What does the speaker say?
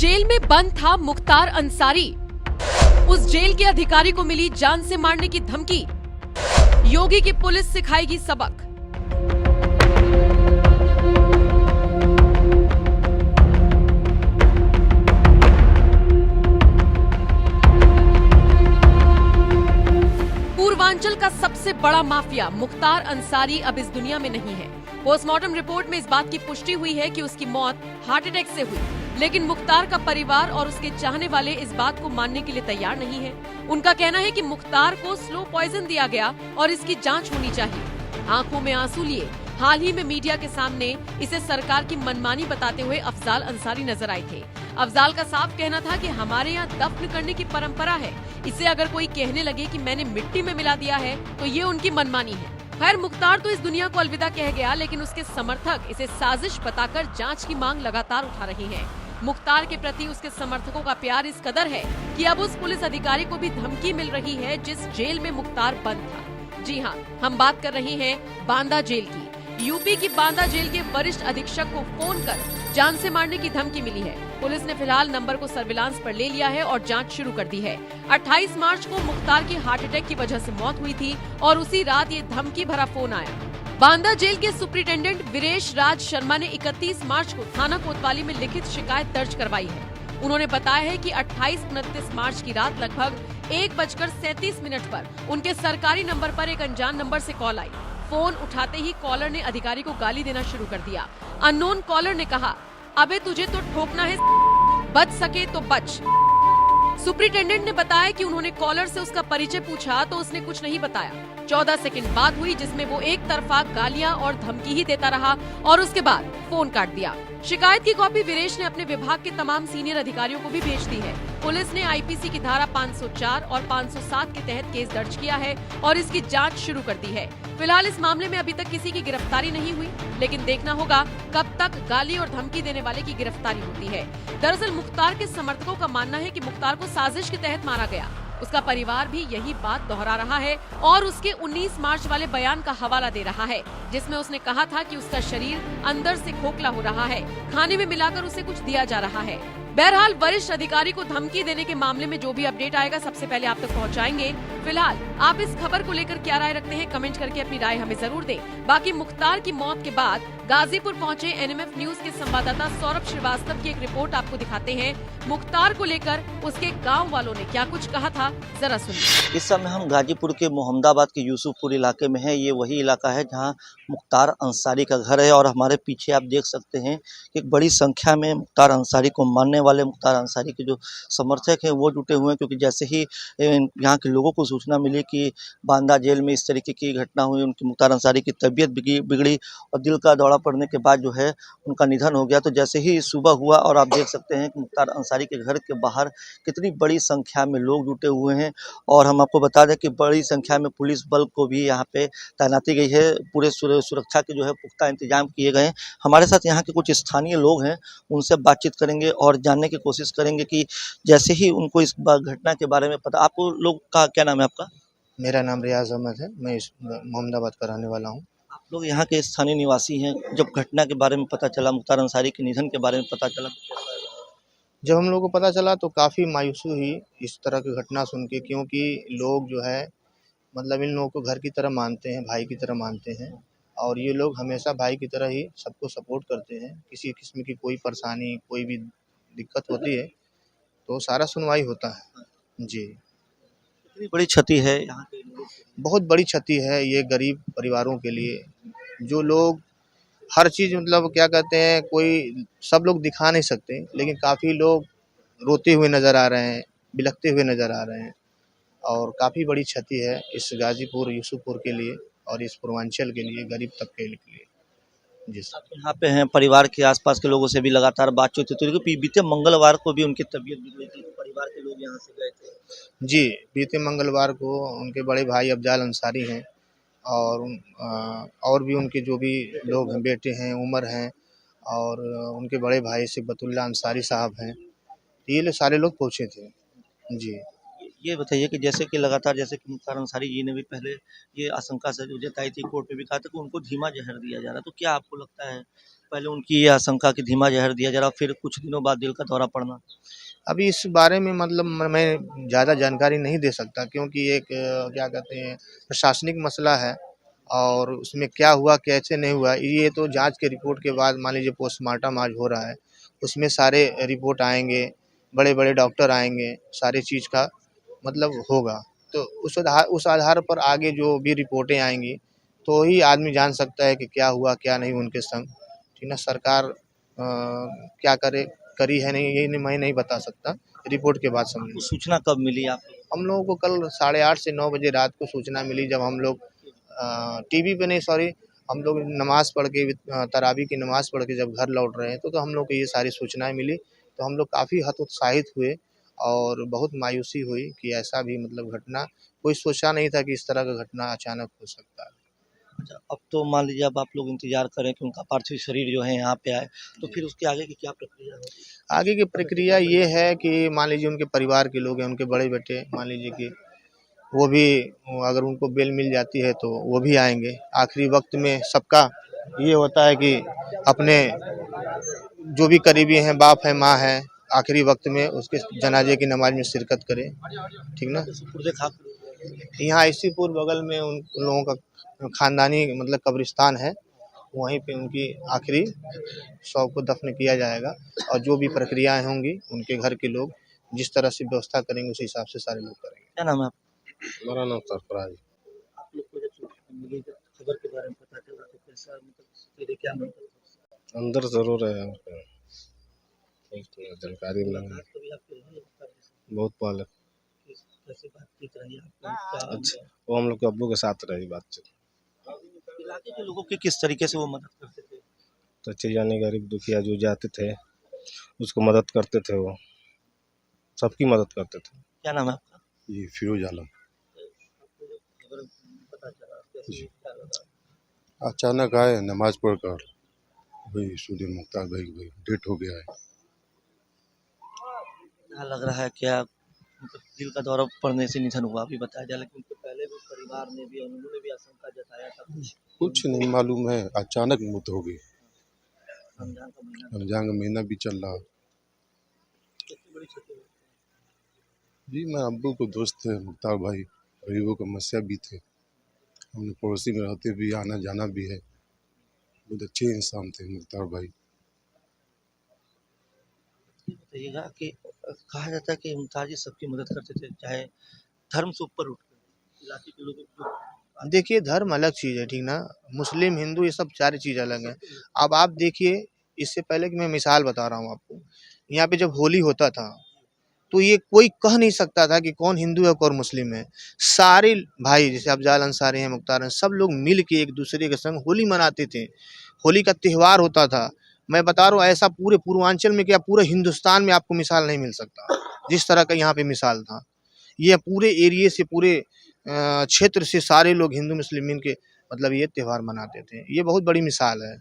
Jail में बंद था मुख्तार अंसारी। उस जेल के अधिकारी को मिली जान से मारने की धमकी। योगी की पुलिस सिखाएगी सबक। पूर्वांचल का सबसे बड़ा माफिया मुख्तार अंसारी अब इस दुनिया में नहीं है। पोस्टमार्टम रिपोर्ट में इस बात की पुष्टि हुई है कि उसकी मौत हार्ट अटैक से हुई, लेकिन मुख्तार का परिवार और उसके चाहने वाले इस बात को मानने के लिए तैयार नहीं है। उनका कहना है कि मुख्तार को स्लो पॉइजन दिया गया और इसकी जांच होनी चाहिए। आंखों में आंसू लिए हाल ही में मीडिया के सामने इसे सरकार की मनमानी बताते हुए अफजाल अंसारी नजर आए थे। अफजाल का साफ कहना था कि हमारे यहाँ दफन करने की परंपरा है, इसे अगर कोई कहने लगे कि मैंने मिट्टी में मिला दिया है तो ये उनकी मनमानी है। खैर, मुख्तार तो इस दुनिया को अलविदा कह गया, लेकिन उसके समर्थक इसे साजिश बताकर जांच की मांग लगातार उठा रहे हैं। मुख्तार के प्रति उसके समर्थकों का प्यार इस कदर है कि अब उस पुलिस अधिकारी को भी धमकी मिल रही है जिस जेल में मुख्तार बंद था। जी हाँ, हम बात कर रहे हैं बांदा जेल की। यूपी की बांदा जेल के वरिष्ठ अधीक्षक को फोन कर जान से मारने की धमकी मिली है। पुलिस ने फिलहाल नंबर को सर्विलांस पर ले लिया है और जांच शुरू कर दी है। 28 मार्च को मुख्तार की हार्ट अटैक की वजह से मौत हुई थी और उसी रात ये धमकी भरा फोन आया। बांदा जेल के सुप्रिंटेंडेंट वीरेश राज शर्मा ने 31 मार्च को थाना कोतवाली में लिखित शिकायत दर्ज करवाई है। उन्होंने बताया है कि 28-29 मार्च की रात लगभग 1:37 पर उनके सरकारी नंबर पर एक अनजान नंबर से कॉल आई। फोन उठाते ही कॉलर ने अधिकारी को गाली देना शुरू कर दिया। अननोन कॉलर ने कहा, अबे तुझे तो ठोकना है, बच सके तो बच। सुप्रिंटेंडेंट ने बताया कि उन्होंने कॉलर से उसका परिचय पूछा तो उसने कुछ नहीं बताया। 14 सेकंड बात हुई जिसमें वो एक तरफा गालियां और धमकी ही देता रहा और उसके बाद फोन काट दिया। शिकायत की कॉपी वीरेश ने अपने विभाग के तमाम सीनियर अधिकारियों को भी भेज दी है। पुलिस ने आईपीसी की धारा 504 और 507 के तहत केस दर्ज किया है और इसकी जांच शुरू कर दी है। फिलहाल इस मामले में अभी तक किसी की गिरफ्तारी नहीं हुई, लेकिन देखना होगा कब तक गाली और धमकी देने वाले की गिरफ्तारी होती है। दरअसल मुख्तार के समर्थकों का मानना है कि मुख्तार को साजिश के तहत मारा गया। उसका परिवार भी यही बात दोहरा रहा है और उसके 19 मार्च वाले बयान का हवाला दे रहा है, जिसमें उसने कहा था कि उसका शरीर अंदर से खोखला हो रहा है, खाने में मिलाकर उसे कुछ दिया जा रहा है। बहरहाल वरिष्ठ अधिकारी को धमकी देने के मामले में जो भी अपडेट आएगा सबसे पहले आप तक पहुंचाएंगे। फिलहाल आप इस खबर को लेकर क्या राय रखते हैं, कमेंट करके अपनी राय हमें जरूर दें। बाकी मुख्तार की मौत के बाद गाजीपुर पहुंचे एनएमएफ न्यूज के संवाददाता सौरभ श्रीवास्तव की एक रिपोर्ट आपको दिखाते हैं। मुख्तार को लेकर उसके गाँव वालों ने क्या कुछ कहा था, जरा सुनिए। इस समय हम गाजीपुर के मोहम्मदाबाद के यूसुफपुर इलाके में हैं। ये वही इलाका है जहां मुख्तार अंसारी का घर है और हमारे पीछे आप देख सकते हैं कि एक बड़ी संख्या में मुख्तार अंसारी को मानने वाले मुख्तार अंसारी के जो समर्थक हैं वो जुटे हुए हैं, क्योंकि जैसे ही यहाँ के लोगों को सूचना मिली कि बांदा जेल में इस तरीके की घटना हुई, उनकी मुख्तार अंसारी की तबीयत बिगड़ी और दिल का दौरा पड़ने के बाद जो है उनका निधन हो गया। तो जैसे ही सुबह हुआ और आप देख सकते हैं कि मुख्तार अंसारी के घर के बाहर कितनी बड़ी संख्या में लोग जुटे हुए हैं और हम आपको बता दें कि बड़ी संख्या में पुलिस बल को भी यहाँ पे तैनाती गई है। पूरे सुरक्षा के जो है पुख्ता इंतजाम किए गए हैं। हमारे साथ यहाँ के कुछ स्थानीय लोग हैं, उनसे बातचीत करेंगे और जानने की कोशिश करेंगे कि जैसे ही उनको इस घटना के बारे में पता। आप लोग का क्या नाम है आपका? मेरा नाम रियाज अहमद है, मैं मोहम्मदाबाद का रहने वाला हूँ। आप लोग यहाँ के स्थानीय निवासी हैं। जब घटना के बारे में पता चला, मुख्तार अंसारी के निधन के बारे में पता चला, जब हम लोग को पता चला तो काफ़ी मायूसी हुई इस तरह की घटना सुन के, क्योंकि लोग जो है मतलब इन लोगों को घर की तरह मानते हैं, भाई की तरह मानते हैं और ये लोग हमेशा भाई की तरह ही सबको सपोर्ट करते हैं। किसी किस्म की कोई परेशानी, कोई भी दिक्कत होती है तो सारा सुनवाई होता है। जी, इतनी बड़ी क्षति है यहाँ के लोगों को। बहुत बड़ी क्षति है ये गरीब परिवारों के लिए, जो लोग हर चीज़ मतलब क्या कहते हैं, कोई सब लोग दिखा नहीं सकते, लेकिन काफ़ी लोग रोते हुए नज़र आ रहे हैं, बिलखते हुए नज़र आ रहे हैं और काफ़ी बड़ी क्षति है इस गाजीपुर यूसुफपुर के लिए और इस पूर्वांचल के लिए, गरीब तबके के लिए। जी सर, यहाँ पे हैं, परिवार के आसपास के लोगों से भी लगातार बातचीत होती है। बीते मंगलवार को भी उनकी तबीयत बिगड़ी थी, परिवार के लोग यहाँ से गए थे। जी, बीते मंगलवार को उनके बड़े भाई अफजाल अंसारी हैं और भी उनके जो भी लोग हैं, बेटे हैं, उमर हैं और उनके बड़े भाई सिबतुल्लाह अंसारी साहब हैं, ये लोग सारे लोग पहुँचे थे। जी, ये बताइए कि जैसे कि लगातार जैसे कि मुख्तार अंसारी जी ने भी पहले ये आशंका से जताई थी, कोर्ट में भी कहा था कि उनको धीमा जहर दिया जा रहा है, तो क्या आपको लगता है पहले उनकी ये आशंका कि धीमा जहर दिया जा रहा, फिर कुछ दिनों बाद दिल का दौरा पड़ना? अभी इस बारे में मतलब मैं ज़्यादा जानकारी नहीं दे सकता, क्योंकि एक क्या कहते हैं, प्रशासनिक मसला है और उसमें क्या हुआ कैसे नहीं हुआ ये तो जांच के रिपोर्ट के बाद, मान लीजिए पोस्टमार्टम आज हो रहा है, उसमें सारे रिपोर्ट आएंगे, बड़े बड़े डॉक्टर आएंगे, सारी चीज़ का मतलब होगा। तो उस आधार पर आगे जो भी रिपोर्टें आएंगी तो ही आदमी जान सकता है कि क्या हुआ क्या नहीं उनके संग। ठीक ना, सरकार क्या करी है नहीं ये नहीं, मैं नहीं बता सकता, रिपोर्ट के बाद आपको समझ। सूचना कब मिली आपको? हम लोगों को कल 8:30 से 9 बजे रात को सूचना मिली, जब हम लोग टीवी पे नहीं, सॉरी, हम लोग नमाज़ पढ़ के तरावी की नमाज़ पढ़ के जब घर लौट रहे हैं तो हम लोग को ये सारी सूचनाएँ मिली। तो हम लोग काफ़ी हतोत्साहित हुए और बहुत मायूसी हुई कि ऐसा भी मतलब घटना, कोई सोचा नहीं था कि इस तरह का घटना अचानक हो सकता है। अच्छा, अब तो मान लीजिए अब आप लोग इंतजार करें कि उनका पार्थिव शरीर जो है यहाँ पे आए, तो फिर उसके आगे की क्या प्रक्रिया होगी? आगे की प्रक्रिया ये है कि मान लीजिए उनके परिवार के लोग हैं, उनके बड़े बेटे, मान लीजिए कि वो भी, अगर उनको बेल मिल जाती है तो वो भी आएंगे। आखिरी वक्त में सबका ये होता है कि अपने जो भी करीबी हैं, बाप है, माँ है, आखिरी वक्त में उसके जनाजे की नमाज में शिरकत करें। ठीक ना, सुपुर्दे खाक यहाँ इसीपुर बगल में उन लोगों का खानदानी मतलब कब्रिस्तान है, वहीं पे उनकी आखिरी शव को दफन किया जाएगा और जो भी प्रक्रियाएं होंगी उनके घर के लोग जिस तरह से व्यवस्था करेंगे उस हिसाब से सारे लोग करेंगे। क्या नाम है आपका? मेरा नाम सरफराज। आप लोग को जब सूचना मिली, जब खबर के बारे में पता चला तो कैसा मतलब फिर क्या मतलब अंदर जरूर है, जानकारी मिला बात कभी आपके रही है? बहुत पहले। कैसे बातचीत रही आपको? क्या अच्छा, वो हम लोग के अब्बू के साथ रही बातचीत। इलाके के लोगों की किस तरीके से वो मदद करते थे? तो अच्छे यानी गरीब दुखिया जो जाते थे उसको मदद करते थे, वो सबकी मदद करते थे। क्या नाम है आपका? ये फिरोज आलम। आपको जब खबर पता चला कैसे क्या लगा? अचानक आए नमाज पढ़कर, भाई सुदीन मुख्तार भाई की भाई डेट हो गया है। क्या लग रहा है, क्या मतलब दिल का दौरा पड़ने से निधन हुआ अभी बताया जा, लेकिन उनके पहले भी परिवार ने भी और उन्होंने भी आशंका जताया था कुछ नहीं मालूम है, अचानक मौत हो गई। रमजान का महीना रमजान का महीना भी चल रहा। सबसे बड़ी क्षति हुई। जी मैं अब्बू को दोस्त थे मुख्तार भाई, गरीबों का मस्या भी थे, हमने पड़ोसी में रहते भी आना जाना भी है, बहुत अच्छे इंसान थे मुख्तार भाई। ये बताइएगा कि कहा जाता है कि मुमताज जी सबकी मदद करते थे, चाहे धर्म से ऊपर उठकर इलाके के लोगों को। देखिए, धर्म अलग चीज़ है, ठीक ना, मुस्लिम हिंदू ये सब सारी चीज़ अलग है। अब आप देखिए, इससे पहले कि मैं मिसाल बता रहा हूँ आपको, यहाँ पे जब होली होता था तो ये कोई कह नहीं सकता था कि कौन हिंदू है कौन मुस्लिम है। सारे भाई जैसे अफजाल अंसारी हैं, मुख्तार हैं, सब लोग मिल के एक दूसरे के संग होली मनाते थे। होली का त्यौहार होता था। मैं बता रहा हूँ, ऐसा पूरे पूर्वांचल में क्या पूरे हिंदुस्तान में आपको मिसाल नहीं मिल सकता जिस तरह का यहाँ पे मिसाल था। ये पूरे एरिए से, पूरे क्षेत्र से सारे लोग हिंदू मुस्लिमीन के मतलब ये त्यौहार मनाते थे। ये बहुत बड़ी मिसाल है।